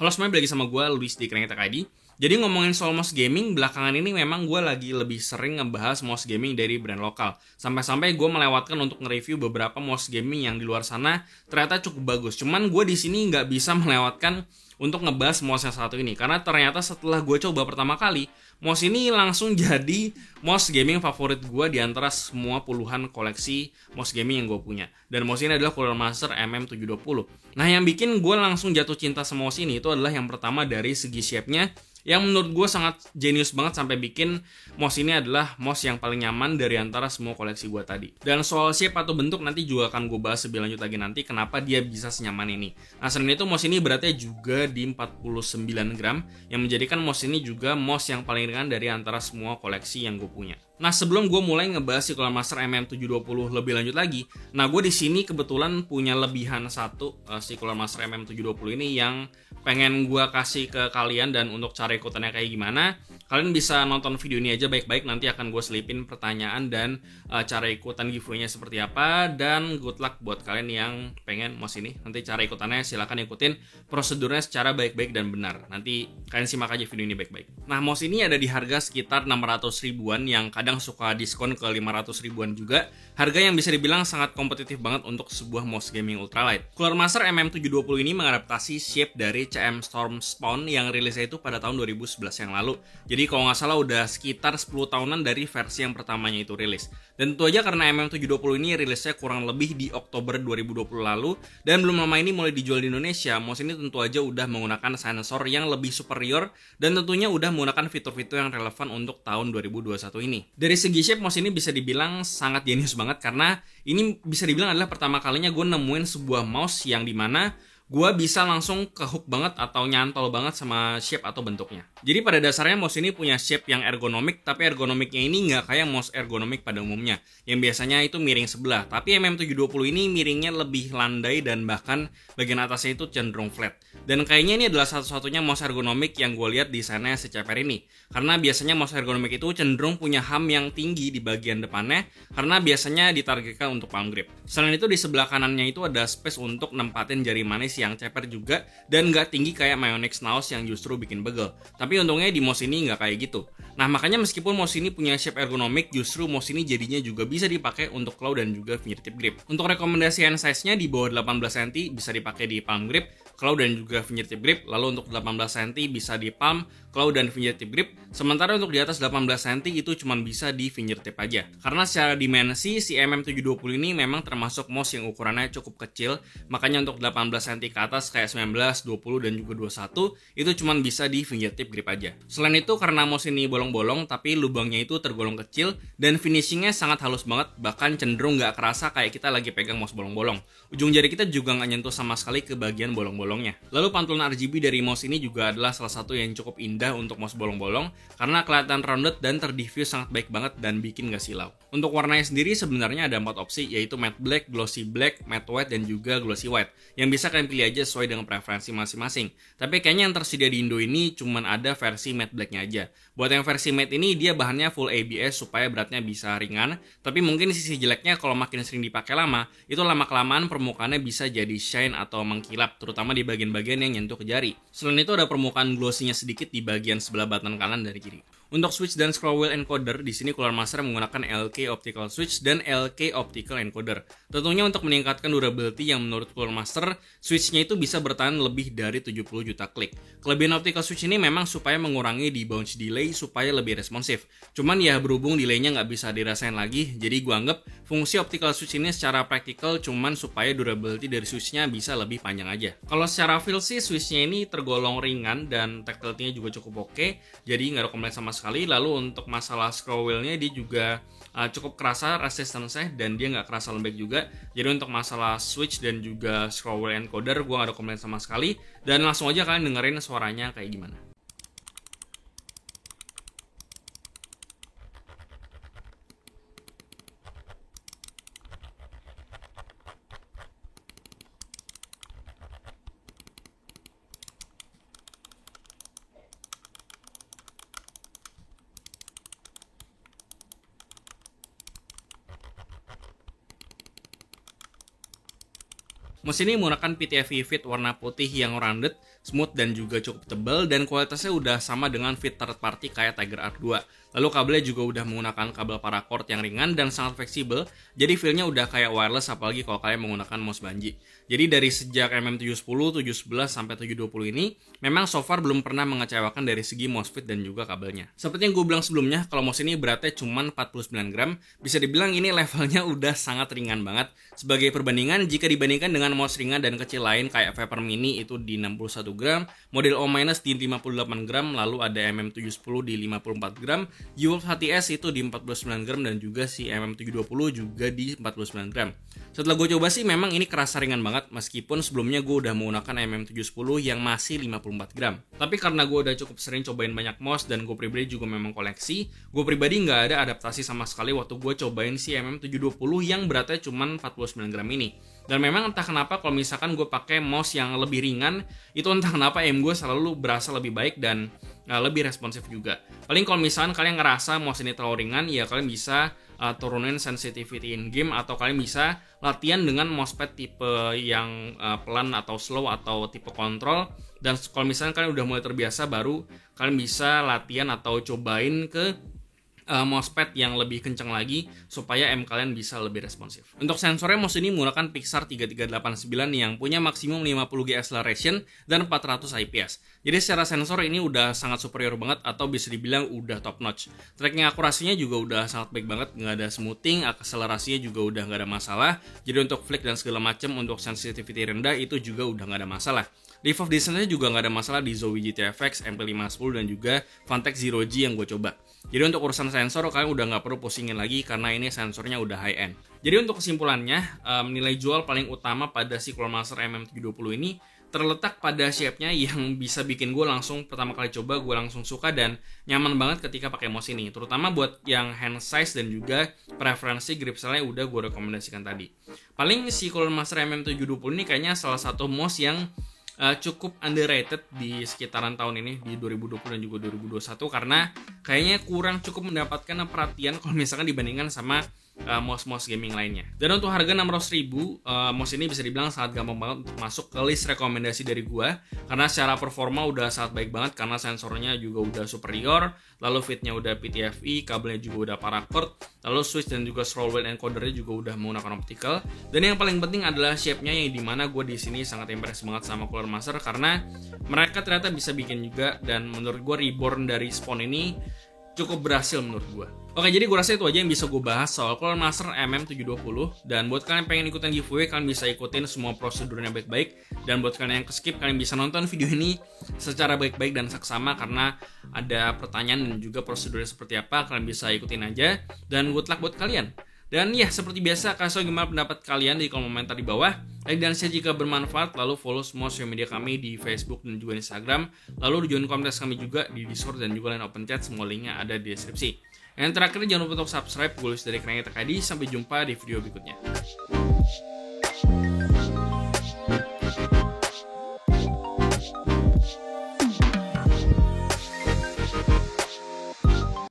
Halo semuanya, balik sama gue, Luis di Krengetek ID. Jadi ngomongin soal mouse gaming, belakangan ini memang gue lagi lebih sering ngebahas mouse gaming dari brand lokal. Sampai-sampai gue melewatkan untuk nge-review beberapa mouse gaming yang di luar sana ternyata cukup bagus. Cuman gue di sini nggak bisa melewatkan untuk ngebahas mouse yang satu ini. Karena ternyata setelah gue coba pertama kali, mouse ini langsung jadi mouse gaming favorit gue di antara semua puluhan koleksi mouse gaming yang gue punya. Dan mouse ini adalah Cooler Master MM720. Nah, yang bikin gue langsung jatuh cinta sama mouse ini itu adalah yang pertama dari segi shape-nya, yang menurut gue sangat jenius banget sampai bikin mouse ini adalah mouse yang paling nyaman dari antara semua koleksi gue tadi. Dan soal shape atau bentuk nanti juga akan gue bahas lebih lanjut lagi nanti kenapa dia bisa senyaman ini. Nah, selain itu mouse ini beratnya juga di 49 gram, yang menjadikan mouse ini juga mouse yang paling ringan dari antara semua koleksi yang gue punya. Nah, sebelum gue mulai ngebahas si Cooler Master MM720 lebih lanjut lagi, nah gue di sini kebetulan punya lebihan satu si Cooler Master MM720 ini yang pengen gue kasih ke kalian, dan untuk cara ikutannya kayak gimana, kalian bisa nonton video ini aja baik-baik, nanti akan gue selipin pertanyaan dan cara ikutan giveaway-nya seperti apa, dan good luck buat kalian yang pengen mouse ini. Nanti cara ikutannya silahkan ikutin prosedurnya secara baik-baik dan benar. Nanti kalian simak aja video ini baik-baik. Nah, mouse ini ada di harga sekitar 600 ribuan, yang kadang suka diskon ke 500 ribuan juga. Harga yang bisa dibilang sangat kompetitif banget untuk sebuah mouse gaming ultralight. Cooler Master MM720 ini mengadaptasi shape dari CM Storm Spawn yang rilisnya itu pada tahun 2011 yang lalu. Jadi kalau nggak salah udah sekitar 10 tahunan dari versi yang pertamanya itu rilis. Dan tentu aja karena MM720 ini rilisnya kurang lebih di Oktober 2020 lalu, dan belum lama ini mulai dijual di Indonesia, mouse ini tentu aja udah menggunakan sensor yang lebih superior, dan tentunya udah menggunakan fitur-fitur yang relevan untuk tahun 2021 ini. Dari segi shape, mouse ini bisa dibilang sangat jenius banget, karena ini bisa dibilang adalah pertama kalinya gue nemuin sebuah mouse yang dimana gue bisa langsung ke hook banget atau nyantol banget sama shape atau bentuknya. Jadi pada dasarnya mouse ini punya shape yang ergonomik, tapi ergonomiknya ini nggak kayak mouse ergonomik pada umumnya, yang biasanya itu miring sebelah. Tapi MM720 ini miringnya lebih landai, dan bahkan bagian atasnya itu cenderung flat. Dan kayaknya ini adalah satu-satunya mouse ergonomik yang gue lihat desainnya seceper ini. Karena biasanya mouse ergonomik itu cenderung punya ham yang tinggi di bagian depannya, karena biasanya ditargetkan untuk palm grip. Selain itu di sebelah kanannya itu ada space untuk nempatin jari manis yang ceper juga, dan nggak tinggi kayak Myonix Mouse yang justru bikin begel. Tapi untungnya di mouse ini nggak kayak gitu. Nah, makanya meskipun mouse ini punya shape ergonomik, justru mouse ini jadinya juga bisa dipakai untuk claw dan juga fingertip grip. Untuk rekomendasi hand size-nya di bawah 18 cm bisa dipakai di palm grip, claw dan juga fingertip grip. Lalu untuk 18 cm bisa di palm, claw dan fingertip grip. Sementara untuk di atas 18 cm itu cuma bisa di fingertip aja. Karena secara dimensi si MM720 ini memang termasuk mouse yang ukurannya cukup kecil, makanya untuk 18 cm ke atas kayak 19, 20 dan juga 21 itu cuma bisa di fingertip grip aja. Selain itu karena mouse ini bolong-bolong tapi lubangnya itu tergolong kecil, dan finishingnya sangat halus banget, bahkan cenderung nggak kerasa kayak kita lagi pegang mouse bolong-bolong. Ujung jari kita juga nggak nyentuh sama sekali ke bagian bolong-bolongnya. Lalu pantulan RGB dari mouse ini juga adalah salah satu yang cukup indah untuk mouse bolong-bolong, karena kelihatan rounded dan terdiffuse sangat baik banget dan bikin nggak silau. Untuk warnanya sendiri sebenarnya ada 4 opsi, yaitu matte black, glossy black, matte white, dan juga glossy white, yang bisa kalian pilih aja sesuai dengan preferensi masing-masing. Tapi kayaknya yang tersedia di Indo ini cuman ada versi matte blacknya aja. Buat yang versi matte ini dia bahannya full ABS supaya beratnya bisa ringan, tapi mungkin sisi jeleknya kalau makin sering dipakai lama, itu lama-kelamaan permukaannya bisa jadi shine atau mengkilap, terutama di bagian-bagian yang nyentuh ke jari. Selain itu ada permukaan glossy-nya sedikit di bagian sebelah button kanan dan kiri. Untuk switch dan scroll wheel encoder, di sini Cooler Master menggunakan LK Optical Switch dan LK Optical Encoder. Tentunya untuk meningkatkan durability yang menurut Cooler Master, switch-nya itu bisa bertahan lebih dari 70 juta klik. Kelebihan optical switch ini memang supaya mengurangi debounce delay supaya lebih responsif. Cuman ya berhubung delaynya nggak bisa dirasain lagi, jadi gua anggap fungsi optical switch ini secara praktikal cuman supaya durability dari switch-nya bisa lebih panjang aja. Kalau secara feel sih switch-nya ini tergolong ringan dan tactility-nya juga cukup oke, jadi nggak ada komplain sama sekali. Lalu untuk masalah scroll wheel-nya dia juga cukup kerasa resistance-nya, dan dia nggak kerasa lembek juga. Jadi untuk masalah switch dan juga scroll wheel encoder gue nggak ada komplain sama sekali, dan langsung aja kalian dengerin suaranya kayak gimana. Mouse ini menggunakan PTFE Fit warna putih yang rounded, smooth dan juga cukup tebal, dan kualitasnya udah sama dengan fit third party kayak Tiger Arc 2. Lalu kabelnya juga udah menggunakan kabel paracord yang ringan dan sangat fleksibel, jadi feel-nya udah kayak wireless apalagi kalau kalian menggunakan mouse Banji. Jadi dari sejak MM710, 711 sampai 720 ini, memang so far belum pernah mengecewakan dari segi mouse fit dan juga kabelnya. Seperti yang gue bilang sebelumnya, kalau mouse ini beratnya cuma 49 gram, bisa dibilang ini levelnya udah sangat ringan banget. Sebagai perbandingan, jika dibandingkan dengan mouse ringan dan kecil lain kayak Vapor Mini itu di 61 gram, model O- di 58 gram, lalu ada MM710 di 54 gram, Evolve HTS itu di 49 gram, dan juga si MM720 juga di 49 gram. Setelah gue coba sih memang ini kerasa ringan banget, meskipun sebelumnya gue udah menggunakan MM710 yang masih 54 gram. Tapi karena gue udah cukup sering cobain banyak mouse dan gue pribadi juga memang koleksi, gue pribadi nggak ada adaptasi sama sekali waktu gue cobain si MM720 yang beratnya cuma 49 gram ini. Dan memang entah kenapa kalau misalkan gue pakai mouse yang lebih ringan, itu entah kenapa aim gue selalu berasa lebih baik dan lebih responsif juga. Paling kalau misalkan kalian ngerasa mouse ini terlalu ringan, ya kalian bisa turunin sensitivity in game, atau kalian bisa latihan dengan mousepad tipe yang pelan atau slow atau tipe kontrol. Dan kalau misalkan kalian udah mulai terbiasa, baru kalian bisa latihan atau cobain ke mousepad yang lebih kencang lagi supaya aim kalian bisa lebih responsif. Untuk sensornya, mouse ini menggunakan Pixar 3389 yang punya maksimum 50G acceleration dan 400 IPS. Jadi secara sensor ini udah sangat superior banget, atau bisa dibilang udah top notch. Tracking akurasinya juga udah sangat baik banget, nggak ada smoothing, akselerasinya juga udah nggak ada masalah. Jadi untuk flick dan segala macam, untuk sensitivity rendah itu juga udah nggak ada masalah. Revolve desainnya juga nggak ada masalah di Zowie GTFX, MP510 dan juga Vantex Zero G yang gue coba. Jadi untuk urusan sensor kalian udah nggak perlu pusingin lagi karena ini sensornya udah high end. Jadi untuk kesimpulannya, nilai jual paling utama pada si Clonemaster MM720 ini terletak pada shape-nya yang bisa bikin gue langsung pertama kali coba, gue langsung suka dan nyaman banget ketika pakai mouse ini. Terutama buat yang hand size dan juga preferensi grip style-nya udah gue rekomendasikan tadi. Paling si Clonemaster MM720 ini kayaknya salah satu mouse yang cukup underrated di sekitaran tahun ini, di 2020 dan juga 2021, karena kayaknya kurang cukup mendapatkan perhatian kalau misalkan dibandingkan sama mouse-mouse gaming lainnya. Dan untuk harga 600.000, mouse ini bisa dibilang sangat gampang banget untuk masuk ke list rekomendasi dari gua, karena secara performa udah sangat baik banget, karena sensornya juga udah superior, lalu fitnya udah PTFE, kabelnya juga udah paracord, lalu switch dan juga scroll wheel encodernya juga udah menggunakan optical, dan yang paling penting adalah shape-nya, yang dimana gue di sini sangat impress banget sama Clonemaster karena mereka ternyata bisa bikin juga, dan menurut gue reborn dari Spawn ini cukup berhasil menurut gue. Oke, jadi gue rasa itu aja yang bisa gue bahas soal Clonemaster MM720. Dan buat kalian yang pengen ikutan giveaway, kalian bisa ikutin semua prosedurnya baik-baik. Dan buat kalian yang keskip, kalian bisa nonton video ini secara baik-baik dan seksama, karena ada pertanyaan dan juga prosedurnya seperti apa. Kalian bisa ikutin aja. Dan good luck buat kalian. Dan ya, seperti biasa, kasih tau gimana pendapat kalian di kolom komentar di bawah. Like dan share jika bermanfaat, lalu follow semua sosial media kami di Facebook dan juga Instagram. Lalu join komunitas kami juga di Discord dan juga line open chat, semua linknya ada di deskripsi. Yang terakhir, jangan lupa untuk subscribe. Gue Luis dari Krenget Tech ID. Sampai jumpa di video berikutnya.